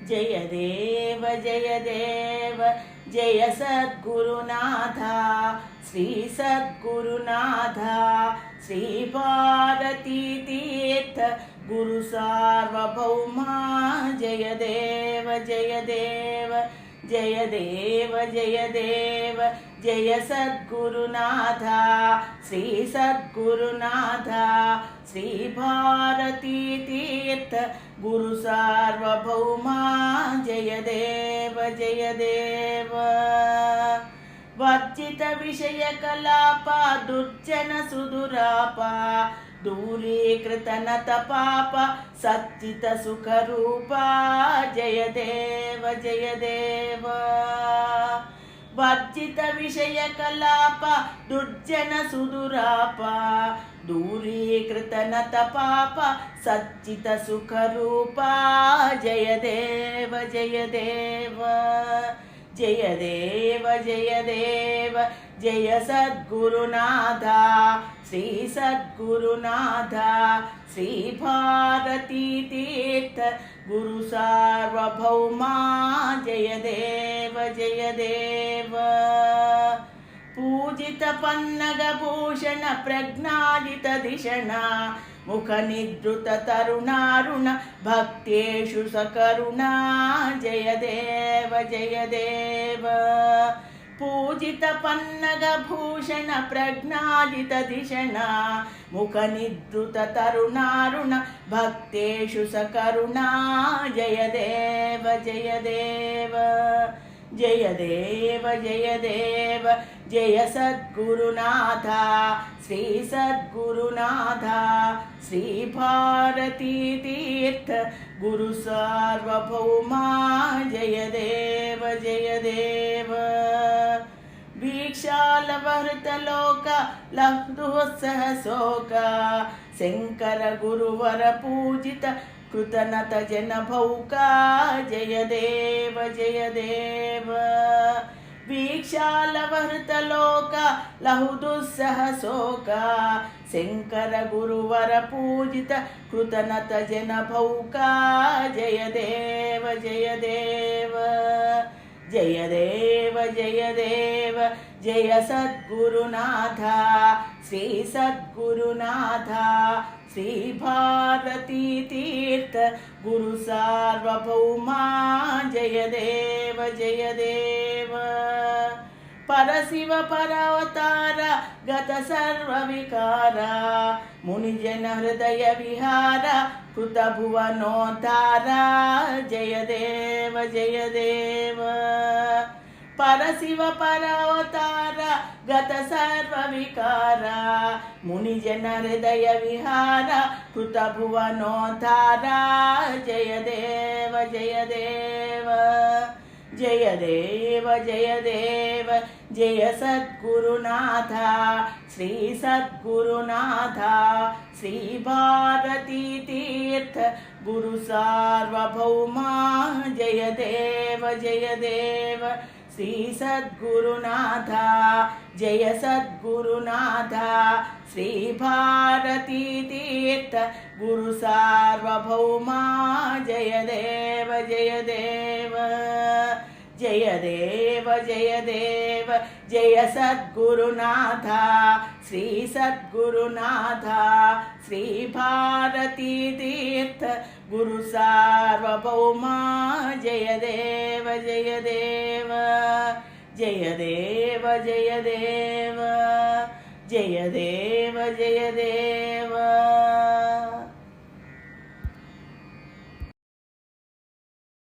जय देव जय सद्गुरुनाथ श्री सद्गुरुनाथ श्री भारती तीर्थ गुरु सार्वभौमा जय देव जय सद्गुरुनाथ श्री सद्गुरुनाथ श्री भारती तीर्थ गुरु सार्वभौमा जय देव वर्जित विषय कलाप दुर्जन सुदुराप दूरीकृत नत पाप सच्चित सुख रूपा जय देव वर्जित विषय कलाप दुर्जन सुदुराप दूरीकृत नत पाप सच्चित सुख रूपा जय देव जय सद्गुरुनाथ श्री सद्गुरुनाथ श्री भारती तीर्थ गुरु सार्वभौमा जय देव पूजित पन्नग भूषण प्रज्ञादित दिशण मुख निद्रुत तरुणारुण भक्तेषु सकरुणा जय देव पूजित पन्नग भूषण प्रज्ञादित दिशण मुख निद्रुत तरुणारुण भक्तेषु सकरुणा जय देव जय सद्गुरुनाथ श्री सद्गुरुनाथ श्री भारती तीर्थ गुरु सार्वभौमा जय देव वीक्षालवहृत लोक लब्धोत्सह शोक शंकर गुरुवर पूजित कृतनत जन भौका जय देव वीक्षालवहृत लोक लहुदुस्सह शोक शंकर गुरुवर पूजित कृतनत जन भौका जय देव जय सद्गुरुनाथ श्री सद्गुरुनाथ श्री भारती तीर्थ गुरु सार्वभौमा जय देव परशिव परावतार गत सर्व विकार मुनिजन हृदय विहार कृत भुवनोद्धार जय देव परशिव परावतार गत सर्व विकार मुनिजन हृदय विहार कृत भुवनोद्धार जय देव जय सद्गुरुनाथ श्री सद्गुरुनाथ श्री भारती तीर्थ गुरु सार्वभौमा जय देव श्री सद्गुरुनाथ जय सद्गुरुनाथ श्री भारती तीर्थ गुरु सार्वभौमा जय देव जय सद्गुरुनाथ श्री सद्गुरुनाथ श्री भारती तीर्थ गुरु सार्वभौमा जय देव जय देव